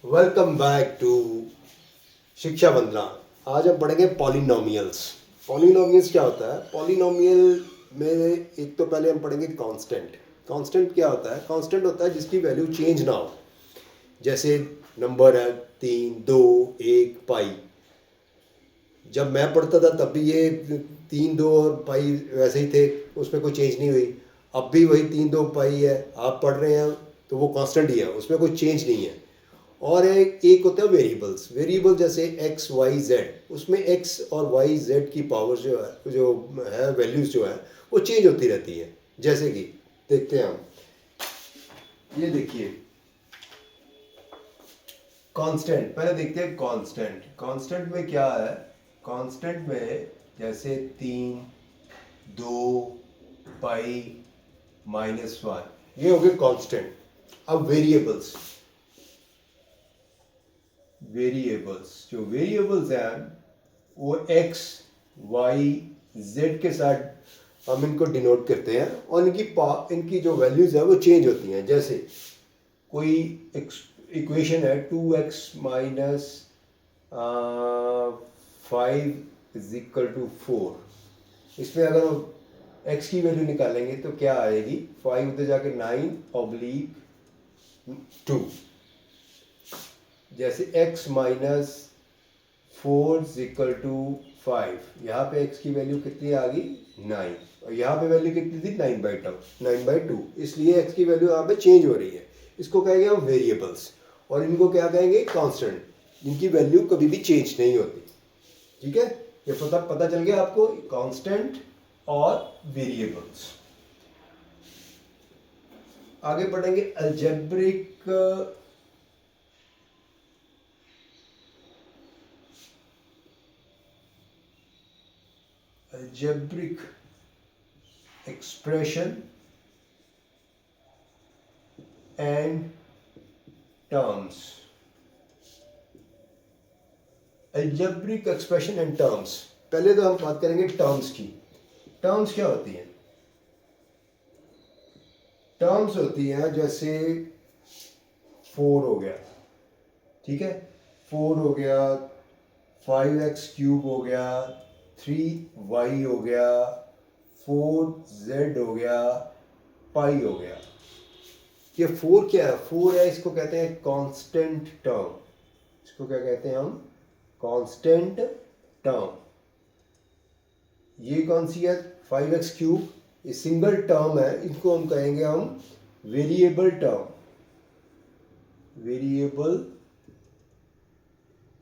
Welcome back to शिक्षा वंदना। आज हम पढ़ेंगे पॉलिनोमियल्स। पॉलिनोमियल्स क्या होता है? पॉलिनोमियल में एक तो पहले हम पढ़ेंगे कांस्टेंट। कांस्टेंट क्या होता है? कांस्टेंट होता है जिसकी वैल्यू चेंज ना हो। जैसे नंबर है 3, 2, 1 पाई। जब मैं पढ़ता था तब भी ये 3, 2 और पाई वैसे ही थे, उसमें कोई चेंज नहीं हुई। अब भी वही 3, 2 पाई है, आप पढ़ रहे हैं तो वो कांस्टेंट ही है, उसमें कोई चेंज नहीं है। और एक होता है वेरिएबल्स। वेरिएबल जैसे एक्स वाई जेड, उसमें एक्स और वाई जेड की पावर जो है वैल्यूज जो है वो चेंज होती रहती है। जैसे कि देखते हैं हम, ये देखिए कांस्टेंट। पहले देखते हैं कांस्टेंट। कांस्टेंट में क्या है? कांस्टेंट में जैसे 3, 2 पाई -1, ये हो गए कांस्टेंट। अब वेरिएबल्स, जो वेरिएबल्स हैं वो एक्स वाई जेड के साथ हम इनको डिनोट करते हैं, और इनकी जो वैल्यूज है वो चेंज होती हैं। जैसे कोई इक्वेशन है 2x माइनस 5 = 4। इसमें अगर हम x की वैल्यू निकालेंगे तो क्या आएगी? 5 उधर जाके 9/2। जैसे x -4 = 5, यहाँ पे x की वैल्यू कितनी आ गई? 9। और यहाँ पे वैल्यू कितनी थी? 9/2। इसलिए x की वैल्यू यहाँ पे चेंज हो रही है। इसको कहेंगे हम वेरिएबल्स, और इनको क्या कहेंगे? कांस्टेंट, जिनकी वैल्यू कभी भी चेंज नहीं होती। ठीक है, ये पता चल गया आपको, कांस्टेंट और वेरिएबल्स। आगे पढ़ेंगे algebraic expression and terms। Algebraic expression and terms. पहले तो हम बात करेंगे टर्म्स की। टर्म्स क्या होती हैं? टर्म्स होती हैं जैसे 4 हो गया, ठीक है, 4 हो गया, 5x³ हो गया, 3y हो गया, 4z हो गया, पाई हो गया। ये 4 क्या है? 4 है, इसको कहते हैं कांस्टेंट टर्म। इसको क्या कहते हैं हम? Constant term. ये कौन सी है? 5x³, ये सिंगल टर्म है, इसको हम कहेंगे हम वेरिएबल टर्म। वेरिएबल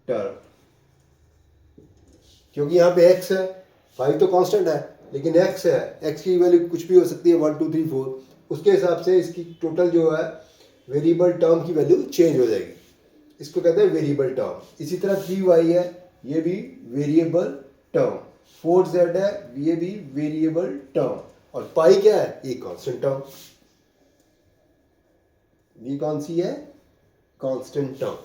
टर्म, क्योंकि यहाँ पे x है, 5 तो कांस्टेंट है, लेकिन x है, x की वैल्यू कुछ भी हो सकती है, 1 2 3 4। उसके हिसाब से इसकी टोटल जो है वेरिएबल टर्म की वैल्यू चेंज हो जाएगी। इसको कहते हैं वेरिएबल टर्म। इसी तरह 3y है, ये भी वेरिएबल टर्म। 4z है, ये भी वेरिएबल टर्म। और पाई क्या है? ये कांस्टेंट टर्म। ये कौन सी है? Constant term.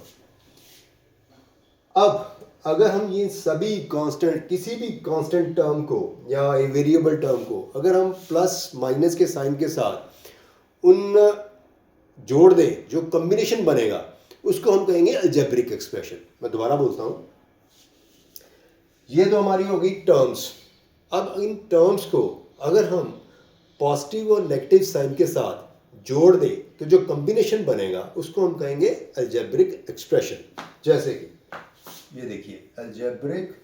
अब अगर हम ये सभी कांस्टेंट, किसी भी कांस्टेंट टर्म को या वेरिएबल टर्म को अगर हम प्लस माइनस के साइन के साथ उन जोड़ दें, जो कॉम्बिनेशन बनेगा उसको हम कहेंगे अलजेब्रिक एक्सप्रेशन। मैं दोबारा बोलता हूं, ये तो हमारी होगी टर्म्स। अब इन टर्म्स को अगर हम पॉजिटिव और नेगेटिव साइन के साथ जोड़ दें तो जो कॉम्बिनेशन बनेगा उसको हम कहेंगे अलजेब्रिक एक्सप्रेशन। जैसे कि ये देखिए, अलजेब्रिक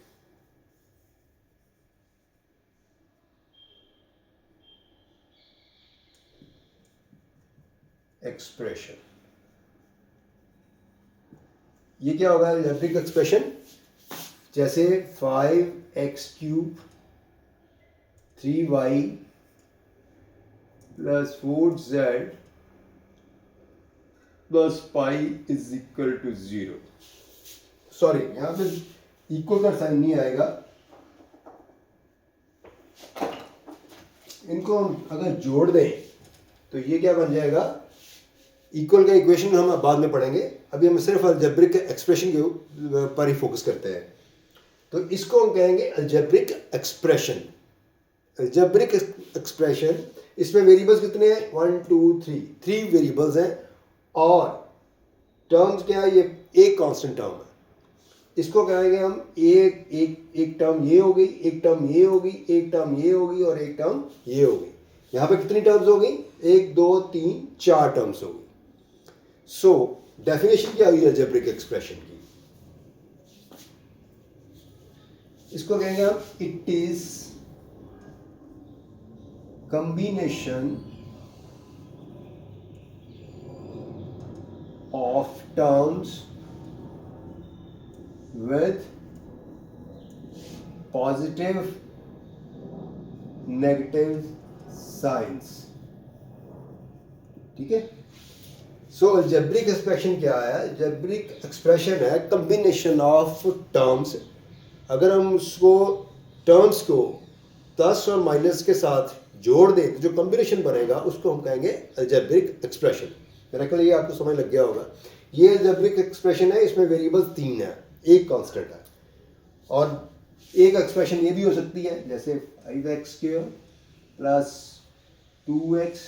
एक्सप्रेशन। ये क्या होगा अलजेब्रिक एक्सप्रेशन? जैसे 5x³ 3y + 4z + पाई = 0। सॉरी, यहां पे इक्वल का साइन नहीं आएगा। इनको हम अगर जोड़ दें तो ये क्या बन जाएगा? इक्वल का इक्वेशन हम बाद में पढ़ेंगे, अभी हम सिर्फ अलजेब्रिक एक्सप्रेशन के पर ही फोकस करते हैं। तो इसको हम कहेंगे अलजेब्रिक एक्सप्रेशन। अलजेब्रिक एक्सप्रेशन, इसमें वेरिएबल्स कितने हैं? 1 2 3 वेरिएबल्स हैं, और टर्म्स क्या है, ये एक कांस्टेंट टर्म है, इसको कहेंगे हम एक टर्म ये हो गई, एक टर्म ये हो गई, एक टर्म ये होगी और एक टर्म ये हो गई। यहाँ पे कितनी टर्म्स हो गई, 1 2 3 4 टर्म्स हो गई। सो डेफिनेशन क्या हुई अलजेब्रिक एक्सप्रेशन की, इसको कहेंगे हम it is combination of terms with positive negative signs। ठीक है, सो अलजेब्रिक एक्सप्रेशन क्या है, अलजेब्रिक एक्सप्रेशन है कॉम्बिनेशन ऑफ टर्म्स। अगर हम उसको टर्म्स को प्लस और माइनस के साथ जोड़ दें तो जो कॉम्बिनेशन बनेगा उसको हम कहेंगे अलजेब्रिक एक्सप्रेशन। मेरा ख्याल ये आपको समझ लग गया होगा। ये अलजेब्रिक एक्सप्रेशन है, इसमें वेरिएबल्स 3 है, एक कांस्टेंट है, और एक एक्सप्रेशन ये भी हो सकती है जैसे 5x² plus 2x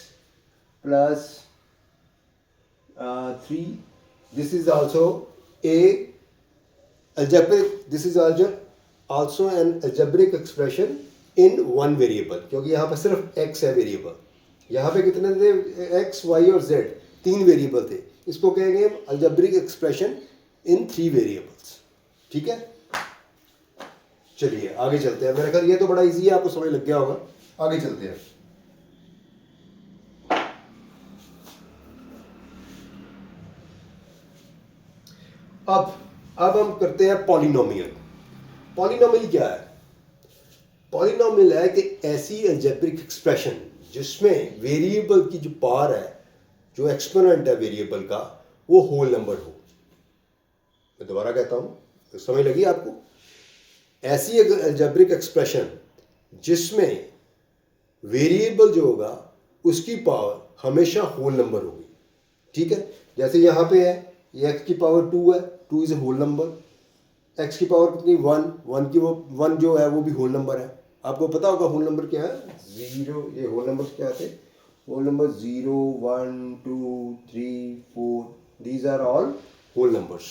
plus 3। This is also a algebraic, this is also an algebraic expression in one variable, क्योंकि यहाँ पे सिर्फ x है वेरिएबल। यहाँ पे कितने थे, x y और z 3 वेरिएबल थे, इसको कहेंगे अलजेब्रिक एक्सप्रेशन इन 3 वेरिएबल्स। ठीक है, चलिए आगे चलते हैं। मेरा ख्याल ये तो बड़ा इजी है, आपको समझ लग गया होगा। आगे चलते हैं। अब हम करते हैं पॉलिनोमियल। पॉलिनोमियल क्या है, पॉलिनोमियल है कि ऐसी अलजेब्रिक एक्सप्रेशन जिसमें वेरिएबल की जो पावर है, जो एक्सपोनेंट है वेरिएबल का, वो होल नंबर हो। मैं दोबारा कहता हूं, समझ लगी आपको? ऐसी अलजेब्रिक एक्सप्रेशन जिसमें वेरिएबल जो होगा उसकी पावर हमेशा होल नंबर होगी। ठीक है, जैसे यहाँ पे है ये x की पावर 2 है, 2 is a whole number. x की पावर कितनी 1, 1 की वो 1 जो है वो भी होल नंबर है। आपको पता होगा होल नंबर क्या है, 0। ये होल नंबर क्या थे, whole number 0 1 2 3 4, these are all whole numbers.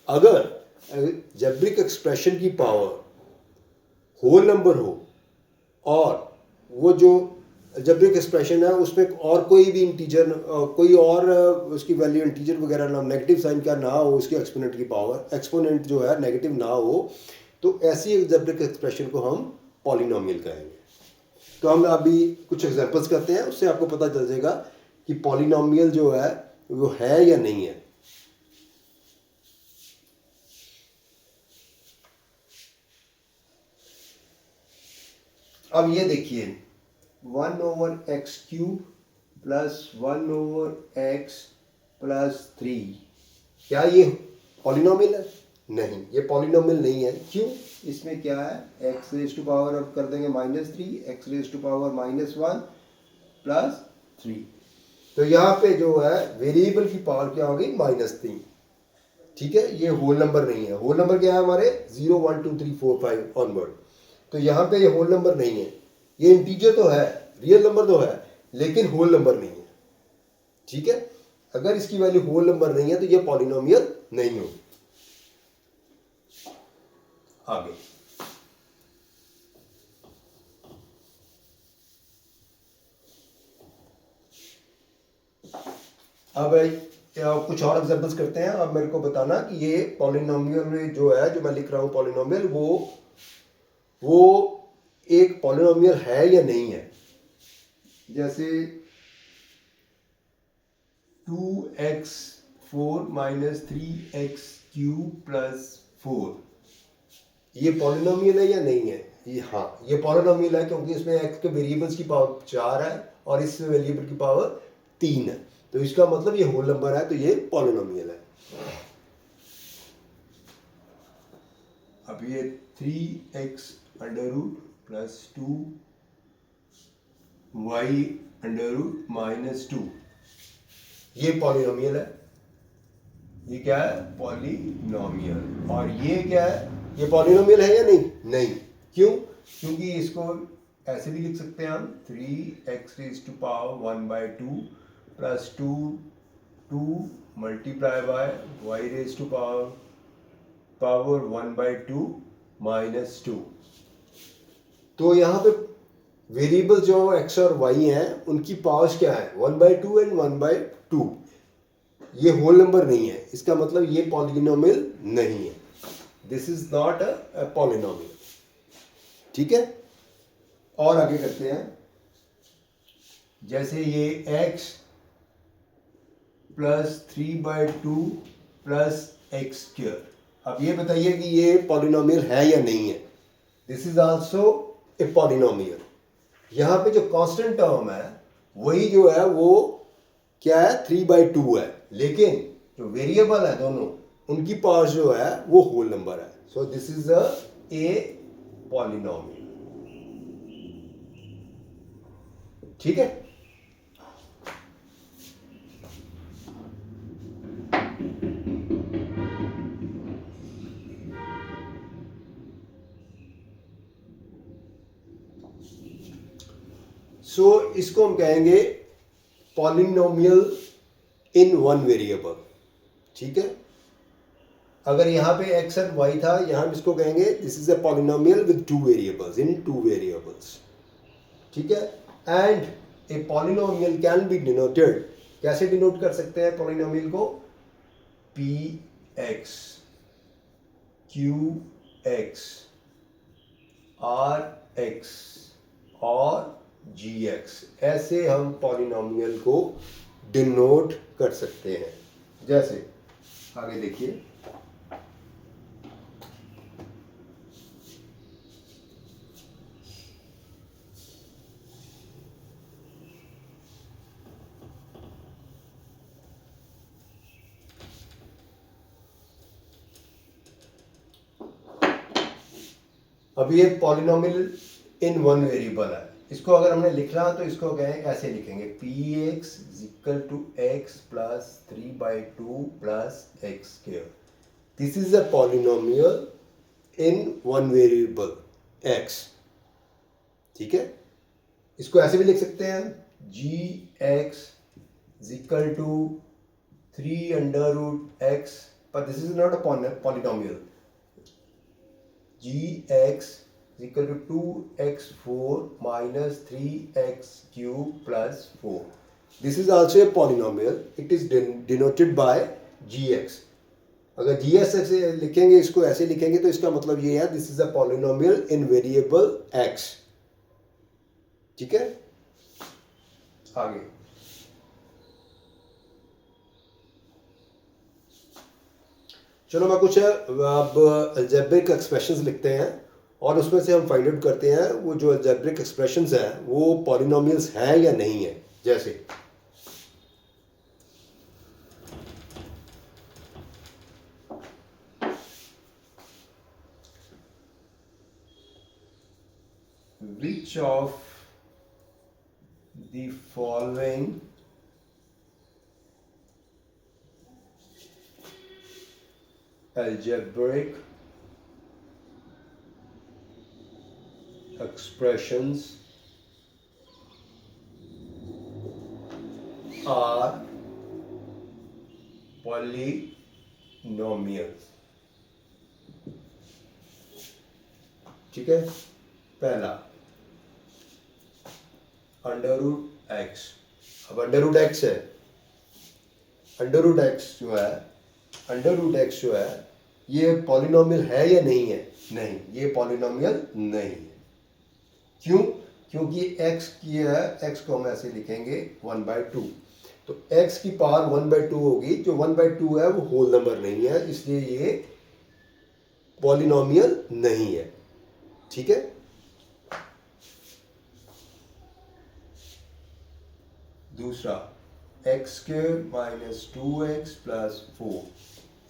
अगर अलजेब्रिक एक्सप्रेशन की पावर होल नंबर हो और वो जो अलजेब्रिक एक्सप्रेशन है उसमें और कोई भी इंटीजर, कोई और उसकी वैल्यू इंटीजर वगैरह ना, नेगेटिव साइन का ना हो, उसके एक्सपोनेंट की पावर, एक्सपोनेंट जो है नेगेटिव ना हो, तो ऐसी अलजेब्रिक एक्सप्रेशन को हम पॉलिनोमियल कहेंगे। तो हम अभी कुछ एग्जांपल्स करते हैं, उससे आपको पता चल जाएगा कि पॉलिनोमियल जो है वो है या नहीं है। अब ये देखिए 1/x³ प्लस 1/x प्लस 3, क्या ये पॉलिनोमियल है? नहीं, ये पॉलिनोमियल नहीं है। क्यों? इसमें क्या है, x रेज़ टू पावर अब कर देंगे -3, x raise to power -1 plus 3। तो यहाँ पे जो है वेरिएबल की पावर क्या होगी, -3। ठीक है, ये होल नंबर नहीं है। होल नंबर क्या है हमारे 0 1 2 3 4 5 ऑनवर्ड। तो यहाँ पे ये होल नंबर नहीं है, ये इंटीजर तो है, रियल नंबर तो है, लेकिन होल नंबर नहीं है। ठीक है, अगर इसकी वैल्यू होल नंबर नहीं है तो ये पॉलिनोमियल नहीं होगी। आगे अब कुछ और एग्जांपल्स करते हैं। अब मेरे को बताना कि ये पॉलिनोमियल जो है, जो मैं लिख रहा हूं पॉलिनोमियल, वो एक पॉलिनोमियल है या नहीं है। जैसे 2x4 - 3x³ प्लस 4, ये पॉलिनोमियल है या नहीं है? ये हाँ, ये पॉलिनोमियल है, क्योंकि इसमें x के वेरिएबल्स की पावर 4 है और इस वेरिएबल की पावर 3 है, तो इसका मतलब ये होल नंबर है, तो ये पॉलिनोमियल है। अब ये 3x² प्लस 2y² -2, ये पॉलिनोमियल है। ये क्या है, पॉलिनोमियल। और ये क्या है, ये पॉलिनोमियल है या नहीं? नहीं। क्यों? क्योंकि इसको ऐसे भी लिख सकते हैं हम 3x raise to power 1/2 plus 2 2 multiply by y raise to power 1/2 minus 2। तो यहाँ पे वेरिएबल जो एक्स और वाई हैं उनकी पावर्स क्या है 1/2 एंड 1/2। ये होल नंबर नहीं है, इसका मतलब ये पॉलिनोमियल नहीं है, this is not a polynomial. ठीक है, और आगे करते हैं। जैसे ये x plus 3/2 plus x square, अब ये बताइए कि ये पॉलिनोमियल है या नहीं है। This is also a polynomial. यहाँ पे जो कांस्टेंट टर्म है वही जो है वो क्या है 3/2 है, लेकिन जो वेरिएबल है दोनों उनकी पावर जो है वो होल नंबर है। सो दिस इज ए पॉलिनोमियल। ठीक है, सो इसको हम कहेंगे पॉलिनोमियल इन वन वेरिएबल। ठीक है, अगर यहाँ पे एक्स एंड वाई था, यहाँ हम इसको कहेंगे this is a polynomial with two variables in two variables. ठीक है, and a polynomial can be denoted, कैसे डिनोट कर सकते हैं पॉलिनोमियल को, p x, q x, r x और जी एक्स, ऐसे हम पॉलिनोमियल को डिनोट कर सकते हैं। जैसे आगे देखिए, अभी ये पॉलिनोमियल इन वन वेरिएबल है, इसको अगर हमने लिखना तो इसको कहें ऐसे लिखेंगे, p x equal to x plus 3/2 plus x square. This is a polynomial in one variable x. ठीक है, इसको ऐसे भी लिख सकते हैं, जी एक्स इक्वल टू 3√x, पर this is not a polynomial. gx is equal to 2x4 minus 3x cube plus 4. This is also a polynomial. It is denoted by gx. अगर gx ऐसे लिखेंगे, इसको ऐसे लिखेंगे तो इसका मतलब ये है this is a polynomial in variable x। ठीक है, आगे चलो मैं कुछ अब अलजेब्रिक एक्सप्रेशंस लिखते हैं और उसमें से हम फाइंड आउट करते हैं वो जो अलजेब्रिक एक्सप्रेशंस हैं वो पॉलिनोमियल्स हैं या नहीं है। जैसे which of the following algebraic expressions are polynomials। ठीक है, पहला √x। अब √x है, √x जो है ये पॉलिनोमियल है या नहीं है, नहीं, ये पॉलिनोमियल नहीं है। क्यों, क्योंकि x की है, x को हम ऐसे लिखेंगे 1/2, तो x की पावर 1/2 होगी, जो 1/2 है वो होल नंबर नहीं है, इसलिए ये पॉलिनोमियल नहीं है। ठीक है, दूसरा x² minus 2x plus 4,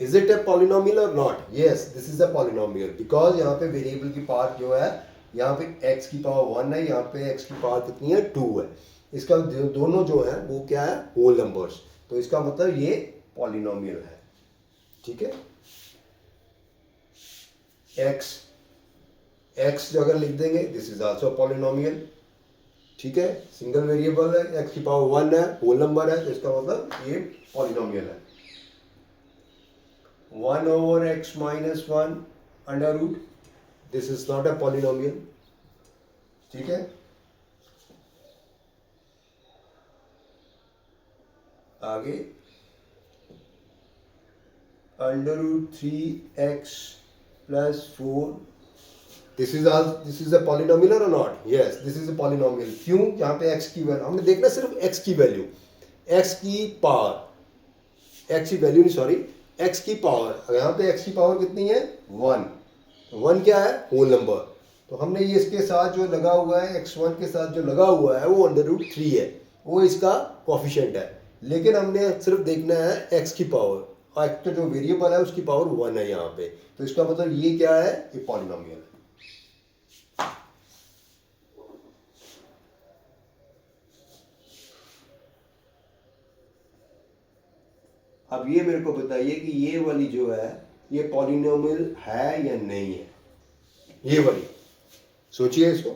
is it a polynomial और not? Yes, this is a polynomial because यहाँ पे वेरिएबल की पावर जो है, यहाँ पे x की पावर 1 है, यहाँ पे x की पावर कितनी है 2 है, इसका दोनों जो है वो क्या है होल नंबर्स, तो इसका मतलब ये पॉलिनोमियल है। ठीक है, x जो अगर लिख देंगे दिस इज आल्सो पॉलिनोमियल, ठीक है, सिंगल वेरिएबल है, एक्स की पावर 1 है, होल नंबर है, तो इसका मतलब ये पॉलिनोमियल है। 1 over x minus 1 under root, this is not a polynomial. ठीक है, आगे under root 3x plus 4, this is a polynomial और not? Yes, this is a polynomial. क्यों? यहाँ पे x की वैल्यू हमने देखना सिर्फ x की वैल्यू, x की पावर, x की वैल्यू नहीं, सॉरी, x की पावर। यहाँ पे x की पावर कितनी है? 1। 1 क्या है? Whole number. तो हमने ये इसके साथ जो लगा हुआ है, x1 के साथ जो लगा हुआ है वो अंडर रूट 3 है, वो इसका कोफिशिएंट है। लेकिन हमने सिर्फ देखना है x की पावर, और एक तो जो वेरिएबल है उसकी पावर 1 है यहाँ पे, तो इसका मतलब ये क्या है? ये पॉलिनोमियल है। अब ये मेरे को बताइए कि ये वाली जो है ये पॉलिनोमियल है या नहीं है? ये वाली सोचिए, इसको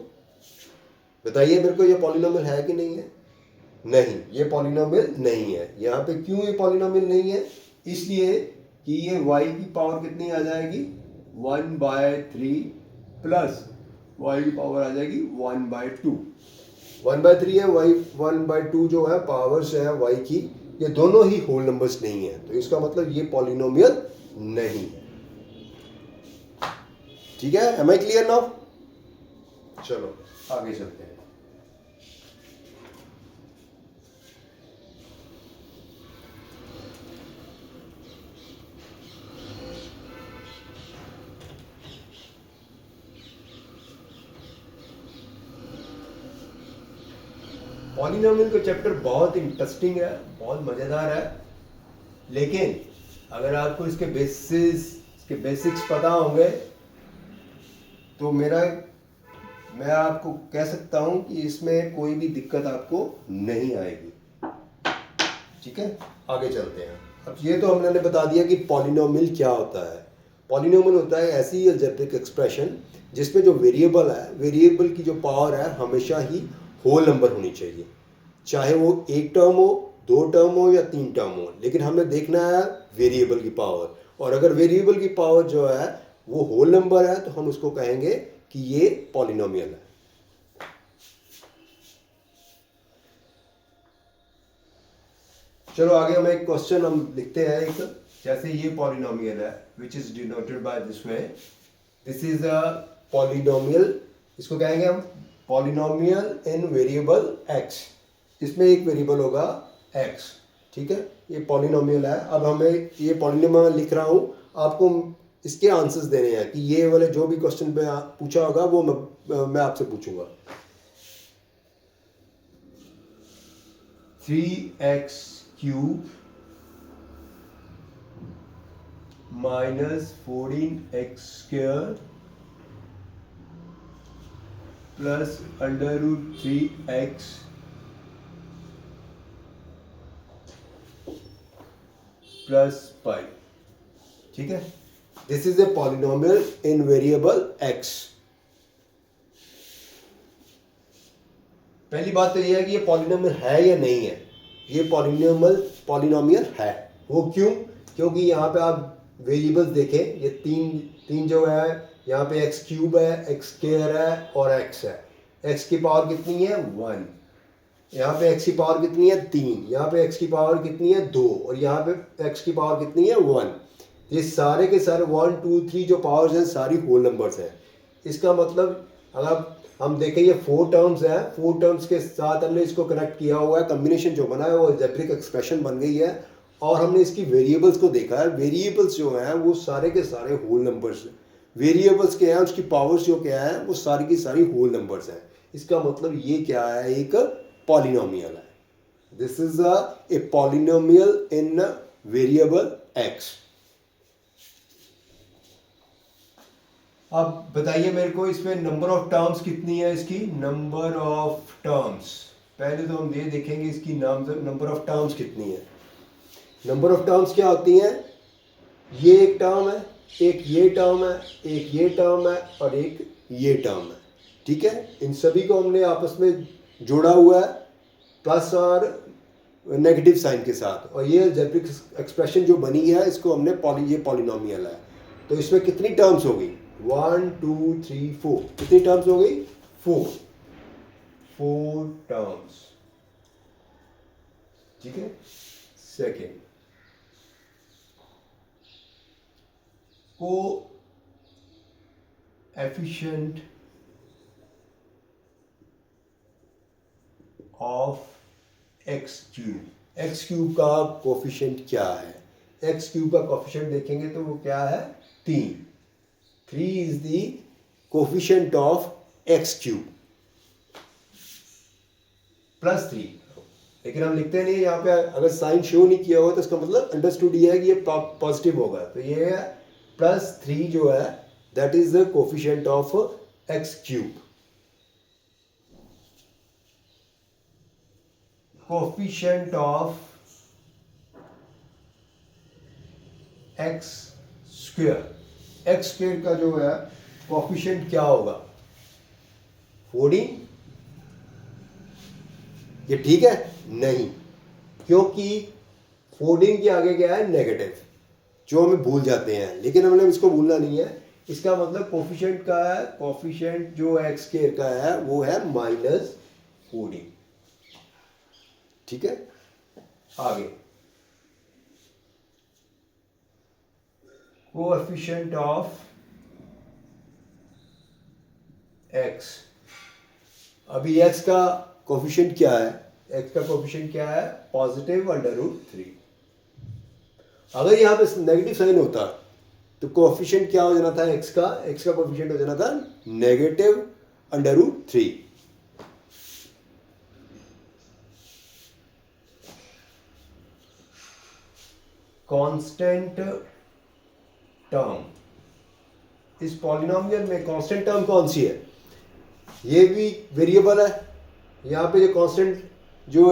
बताइए मेरे को, ये पॉलिनोमियल है कि नहीं है? नहीं, ये पॉलिनोमियल नहीं है। यहाँ पे क्यों ये पॉलिनोमियल नहीं है? इसलिए कि ये y की पावर कितनी आ जाएगी? 1/3 प्लस y की पावर आ जाएगी 1/2। 1/3 है, y 1/2 जो है पावर्स है y की, ये दोनों ही होल नंबर्स नहीं है, तो इसका मतलब ये पॉलिनोमियल नहीं है। ठीक है, एम आई क्लियर नाउ? चलो आगे चलते हैं। पॉलिनोमियल का चैप्टर बहुत इंटरेस्टिंग है, बहुत मज़ेदार है, लेकिन अगर आपको इसके बेसिक्स पता होंगे तो मैं आपको कह सकता हूं कि इसमें कोई भी दिक्कत आपको नहीं आएगी। ठीक है, आगे चलते हैं। अब ये तो हमने बता दिया कि पॉलिनोमियल क्या होता है। पॉलिनोमियल होता है ऐसी अलजेब्रिक एक्सप्रेशन जिसमें जो वेरिएबल है, वेरिएबल की जो पावर है हमेशा ही होल नंबर होनी चाहिए, चाहे वो एक टर्म हो, 2 टर्म हो या 3 टर्म हो, लेकिन हमें देखना है वेरिएबल की पावर। और अगर वेरिएबल की पावर जो है वो होल नंबर है तो हम उसको कहेंगे कि ये पॉलिनोमियल है। चलो आगे हम एक क्वेश्चन हम लिखते हैं एक, जैसे ये पॉलिनोमियल है which is denoted by this way, this is a polynomial, इसको कहेंगे हम पॉलिनोमियल इन वेरिएबल x, इसमें एक वेरिएबल होगा x। ठीक है, ये पॉलिनोमियल है। अब हमें ये पॉलिनोमियल लिख रहा हूँ, आपको इसके आंसर्स देने हैं कि ये वाले जो भी क्वेश्चन पे पूछा होगा वो मैं आपसे पूछूंगा। 3x³ minus 14x² plus under root 3x plus pi. ठीक है, this is a polynomial in variable x। पहली बात तो यह है कि ये पॉलिनोमियल है या नहीं है। ये पॉलिनोमियल है। वो क्यों? क्योंकि यहाँ पे आप वेरिएबल्स देखें, ये तीन जो है, यहाँ पे x³ है, x² है और x है। x की पावर कितनी है? 1। यहाँ पे x की पावर कितनी है? 3। यहाँ पे x की पावर कितनी है? 2। और यहाँ पे x की पावर कितनी है? 1। ये सारे के सारे 1 2 3 जो पावर्स हैं सारी होल नंबर्स हैं। इसका मतलब अगर हम देखें ये 4 टर्म्स हैं, 4 टर्म्स के साथ हमने इसको कनेक्ट किया हुआ है, कम्बिनेशन जो बना है वो अलजेब्रिक एक्सप्रेशन बन गई है। और हमने इसकी वेरिएबल्स को देखा है, वेरिएबल्स जो हैं वो सारे के सारे होल नंबर्स हैं। वेरिएबल्स के हैं, उसकी पावर्स जो क्या है वो सारी की सारी होल नंबर्स हैं। इसका मतलब ये क्या है? एक पॉलिनोमियल है। This is a polynomial in variable x। अब बताइए मेरे को, इसमें नंबर ऑफ टर्म्स कितनी है? इसकी नंबर ऑफ टर्म्स, पहले तो हम ये देखेंगे इसकी नंबर ऑफ टर्म्स कितनी है। नंबर ऑफ टर्म्स क्या होती हैं? ये एक टर्म है, एक ये टर्म है, एक ये टर्म है और एक ये टर्म है। ठीक है, इन सभी को हमने आपस में जोड़ा हुआ है प्लस और नेगेटिव साइन के साथ, और ये अलजेब्रिक एक्सप्रेशन जो बनी है इसको हमने ये पॉलिनोमियल है। तो इसमें कितनी टर्म्स होगी? 1 2 3 4। कितनी टर्म्स हो गई? 4 टर्म्स। ठीक है। सेकेंड, को efficient of x cube. X cube का कोफिशिएंट क्या है? एक्स क्यूब का कोफिशिएंट देखेंगे तो वो क्या है? 3। 3 is the coefficient of x cube +3। लेकिन हम लिखते नहीं है यहाँ पे, अगर साइन शो नहीं किया हुआ तो इसका मतलब अंडरस्टूड ये है कि ये पॉजिटिव होगा। तो ये है +3 जो है that is the coefficient of x cube. Coefficient of x square. X square का जो है कोफिशिएंट क्या होगा? 14। ये ठीक है? नहीं, क्योंकि 14 के आगे क्या है? नेगेटिव, जो हमें भूल जाते हैं, लेकिन हमने इसको भूलना नहीं है। इसका मतलब कोफिशिएंट का है, कोफिशिएंट जो एक्स स्क्वायर का है वो है -14। ठीक है। आगे कोएफिशिएंट ऑफ एक्स। अभी एक्स का कोफिशिएंट क्या है? एक्स का कोफिशिएंट क्या है? +√3। अगर यहाँ पे नेगेटिव साइन होता तो कोफिशिएंट क्या हो जाना था? एक्स का कोफिशिएंट हो जाना था -√3। कांस्टेंट टर्म, इस पॉलिनोमियल में कांस्टेंट टर्म कौन सी है? ये भी वेरिएबल है। यहाँ पे जो कांस्टेंट, जो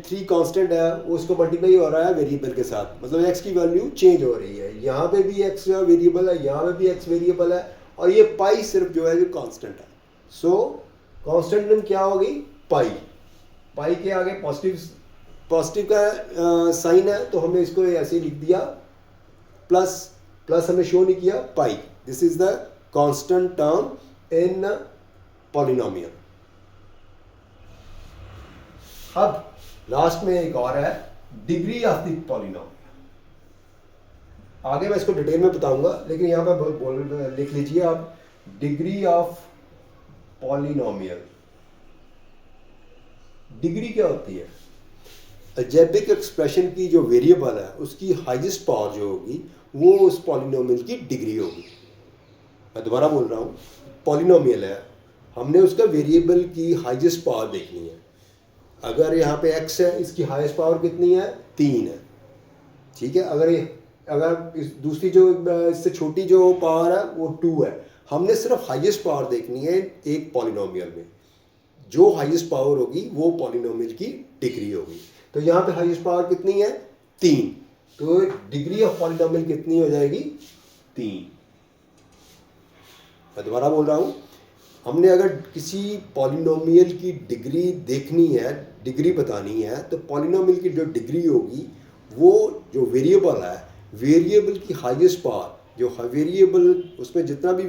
3 कांस्टेंट है उसको मल्टीप्लाई हो रहा है वेरिएबल के साथ, मतलब एक्स की वैल्यू चेंज हो रही है। यहाँ पे भी एक्स वेरिएबल है, यहाँ पे भी एक्स वेरिएबल है, और ये पाई सिर्फ जो है जो कांस्टेंट है। सो कांस्टेंट टर्म क्या होगी? पाई। पाई के आगे पॉजिटिव का साइन है तो हमने इसको ऐसे ही लिख दिया, प्लस प्लस हमने शो नहीं किया, pi. This is the constant term in polynomial. अब लास्ट में एक और है, डिग्री ऑफ द पॉलिनोमियल। आगे मैं इसको डिटेल में बताऊंगा, लेकिन यहां पर लिख लीजिए आप, डिग्री ऑफ पॉलिनोमियल। डिग्री क्या होती है? अलजेब्रिक एक्सप्रेशन की जो वेरिएबल है उसकी हाईएस्ट पावर जो होगी वो उस पॉलिनोमियल की डिग्री होगी। मैं दोबारा बोल रहा हूँ, पॉलिनोमियल है, हमने उसका वेरिएबल की हाईएस्ट पावर देखनी है। अगर यहाँ पे x है, इसकी हाईएस्ट पावर कितनी है? 3 है। ठीक है। अगर इस दूसरी जो इससे छोटी जो पावर है वो 2 है। हमने सिर्फ हाईएस्ट पावर देखनी है एक पॉलिनोमियल में, जो हाईएस्ट पावर होगी वो पॉलिनोमियल की डिग्री होगी। तो यहाँ पे हाईएस्ट पावर कितनी है? 3। तो डिग्री ऑफ पॉलिनोमियल कितनी हो जाएगी? 3। मैं दोबारा बोल रहा हूँ, हमने अगर किसी पॉलिनोमियल की डिग्री देखनी है, डिग्री बतानी है, तो पॉलिनोमियल की जो डिग्री होगी वो जो वेरिएबल है, वेरिएबल की हाईएस्ट पावर, जो वेरिएबल उसमें जितने भी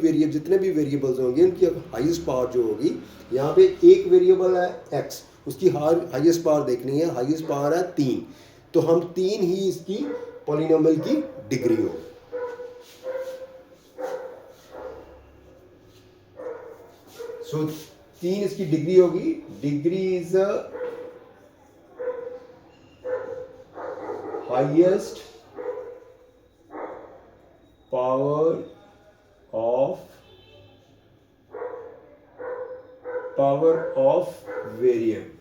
वेरिएबल्स होंगे उनकी हाईएस्ट पावर जो होगी, यहाँ पे एक वेरिएबल है x, उसकी हाईएस्ट पावर देखनी है, हाईएस्ट पावर है 3। तो हम 3 ही इसकी पॉलिनोमियल की डिग्री होगी। सो 3 इसकी डिग्री होगी। Degree is highest power of variable.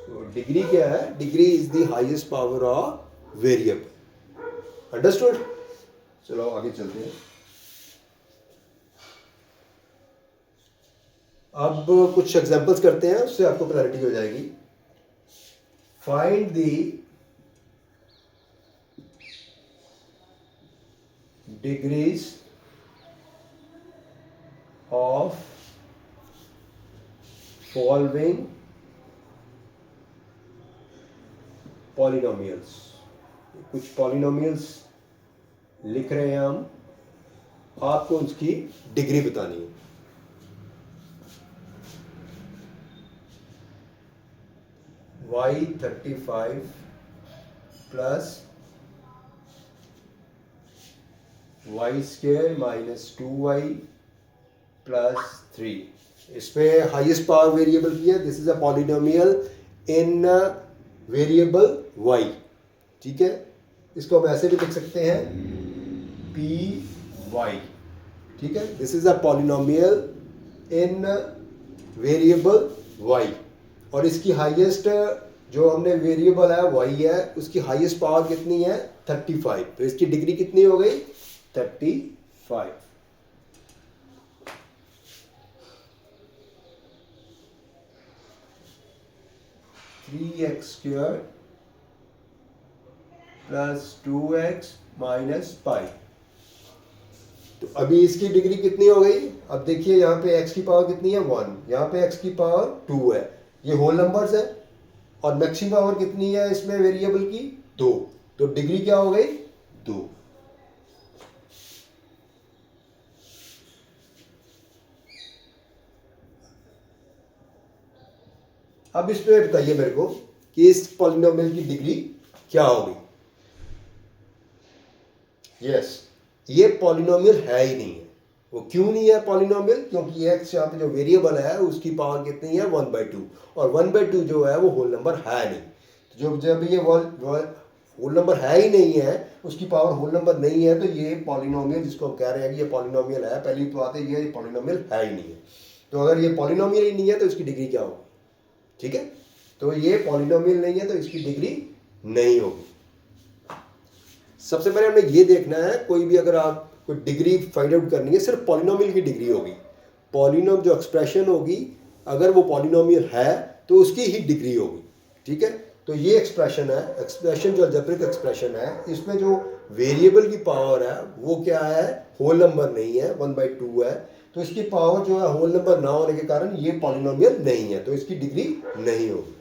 तो डिग्री क्या है? Degree is the highest power of variable. Understood? चलो आगे चलते हैं। अब कुछ एग्जांपल्स करते हैं, उससे आपको क्लैरिटी हो जाएगी। Find the degrees of following polynomials, कुछ पॉलिनोमियल्स लिख रहे हैं हम, आपको उसकी डिग्री बतानी है। y35 plus y² minus 2y plus 3, इसमें हाईएस्ट पावर वेरिएबल की है। This is a polynomial in variable y, ठीक है। इसको हम ऐसे भी लिख सकते हैं py, ठीक है। This is a polynomial in variable y, और इसकी हाईएस्ट जो हमने वेरिएबल है y है, उसकी हाईएस्ट पावर कितनी है 35, तो इसकी डिग्री कितनी हो गई 35। 3x² plus 2x minus pi. तो अभी इसकी डिग्री कितनी हो गई, अब देखिए यहाँ पे x की पावर कितनी है 1, यहाँ पे x की पावर 2 है, ये होल नंबर्स है, और मैक्सिमम पावर कितनी है इसमें वेरिएबल की 2, तो डिग्री क्या हो गई 2। अब इसमें बताइए मेरे को कि इस पॉलिनोमियल की डिग्री क्या होगी। यस, ये पॉलिनोमियल है ही नहीं है। वो क्यों नहीं है पॉलिनोमियल, क्योंकि एक्स यहाँ पे जो वेरिएबल है उसकी पावर कितनी है 1/2, और 1/2 जो है वो होल नंबर है नहीं। तो जब ये होल नंबर है ही नहीं है, उसकी पावर होल नंबर नहीं है, तो ये पॉलिनोमियल जिसको हम कह रहे हैं कि ये पॉलिनोमियल है, पहली तो बात है ये पॉलिनोमियल है ही नहीं है। तो अगर ये पॉलिनोमियल ही नहीं है तो इसकी डिग्री क्या होगी, ठीक है। तो ये पॉलिनोमियल नहीं है तो इसकी डिग्री नहीं होगी। सबसे पहले हमें ये देखना है, कोई भी अगर आप कोई डिग्री फाइंड आउट करनी है, सिर्फ पॉलिनोमियल की डिग्री होगी। पॉलिनोम जो एक्सप्रेशन होगी, अगर वो पॉलिनोमियल है तो उसकी ही डिग्री होगी, ठीक है। तो ये एक्सप्रेशन है, एक्सप्रेशन जो अलजेब्रिक एक्सप्रेशन है, इसमें जो वेरिएबल की पावर है वो क्या है, होल नंबर नहीं है, 1/2 है, तो इसकी पावर जो है होल नंबर ना होने के कारण ये पॉलिनोमियल नहीं है, तो इसकी डिग्री नहीं होगी।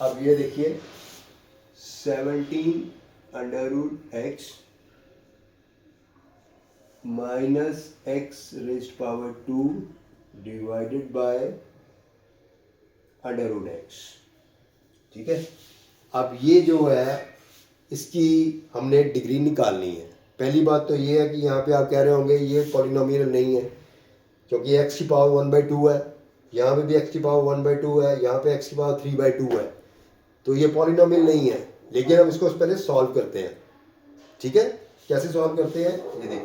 अब ये देखिए 17√x minus x⁻² divided by √x, ठीक है। अब ये जो है इसकी हमने डिग्री निकालनी है। पहली बात तो ये है कि यहाँ पे आप कह रहे होंगे ये पॉलिनोमियल नहीं है, क्योंकि x की पावर 1/2 है, यहाँ पे भी x की पावर 1/2 है, यहाँ पे x की पावर 3/2 है, तो ये पॉलिनोमियल नहीं है। लेकिन हम इसको पहले सॉल्व करते हैं, ठीक है। कैसे सॉल्व करते हैं ये देखिए,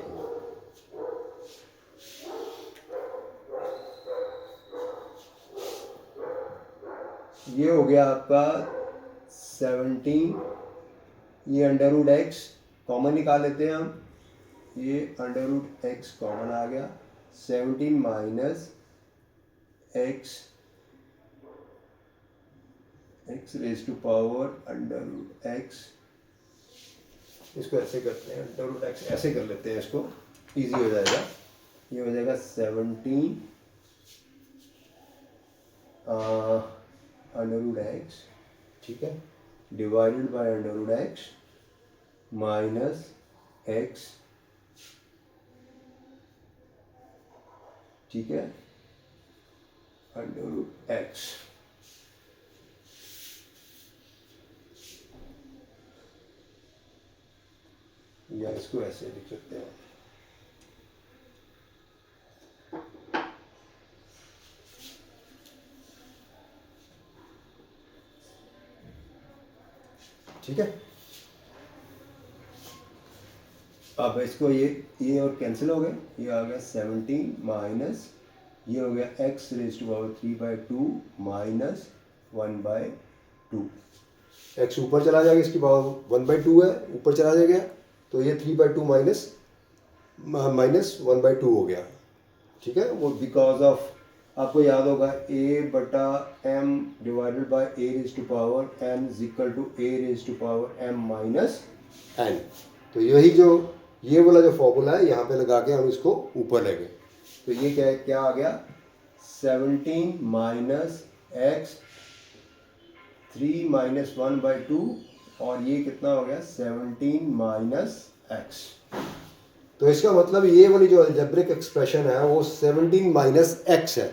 ये हो गया आपका 17, ये √x कॉमन निकाल लेते हैं हम, ये √x कॉमन आ गया, 17 माइनस x x⁻² √x, इसको ऐसे करते हैं, √x ऐसे कर लेते हैं, इसको इजी हो जाएगा। ये हो जाएगा 17 √x, ठीक है, divided by √x minus x, ठीक है, √x। या इसको ऐसे लिख सकते हैं, ठीक है। अब इसको ये और कैंसिल हो गए, ये आ गया 17 माइनस, ये हो गया x⁻³ माइनस 1/2, x ऊपर चला जाएगा, इसकी पावर 1/2 है, ऊपर चला जाएगा, तो ये 3/2 माइनस 1/2 हो गया, ठीक है। वो बिकॉज ऑफ, आपको याद होगा a/m divided by a⁻m is equal to a⁻m minus n। तो यही जो ये वाला जो फॉर्मूला है यहाँ पे लगा के हम इसको ऊपर ले गए, तो ये क्या आ गया 17 माइनस एक्स 3 माइनस 1/2 और ये कितना हो गया 17 माइनस एक्स। तो इसका मतलब ये वाली जो अलजेब्रिक एक्सप्रेशन है वो 17 माइनस एक्स है।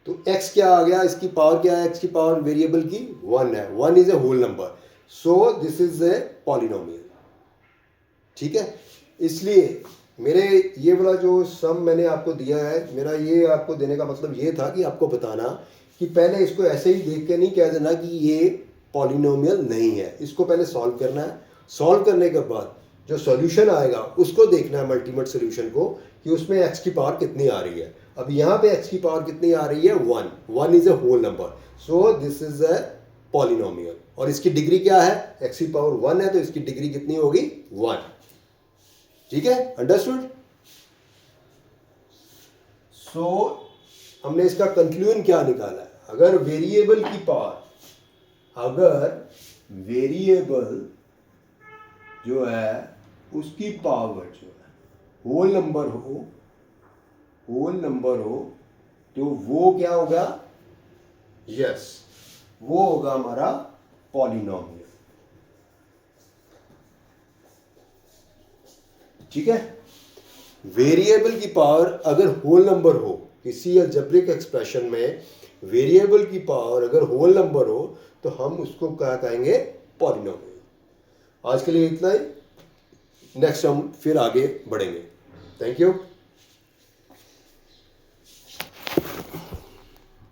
तो x क्या आ गया, इसकी पावर क्या है, x की पावर वेरिएबल की 1 है, 1 is a whole number, so this is a polynomial. ठीक है, इसलिए मेरे ये वाला जो सम मैंने आपको दिया है, मेरा ये आपको देने का मतलब ये था कि आपको बताना कि पहले इसको ऐसे ही देख के नहीं कह देना कि ये पॉलिनोमियल नहीं है, इसको पहले सॉल्व करना है। सॉल्व करने के बाद जो सॉल्यूशन आएगा उसको देखना है, अल्टीमेट सॉल्यूशन को, कि उसमें x की पावर कितनी आ रही है। अब यहाँ पे x की पावर कितनी आ रही है 1, 1 is a whole number, so this is a polynomial. और इसकी डिग्री क्या है, x की पावर 1 है तो इसकी डिग्री कितनी होगी 1। ठीक है, अंडरस्टूड। सो हमने इसका कंक्लूजन क्या निकाला है, अगर वेरिएबल की पावर, अगर वेरिएबल जो है उसकी पावर जो है होल नंबर हो, तो वो क्या होगा, यस वो होगा हमारा पॉलिनोमियल। ठीक है, वेरिएबल की पावर अगर होल नंबर हो, किसी अलजेब्रिक एक्सप्रेशन में वेरिएबल की पावर अगर होल नंबर हो तो हम उसको क्या कहेंगे, पॉलिनोमियल। आज के लिए इतना ही, नेक्स्ट हम फिर आगे बढ़ेंगे। Thank you.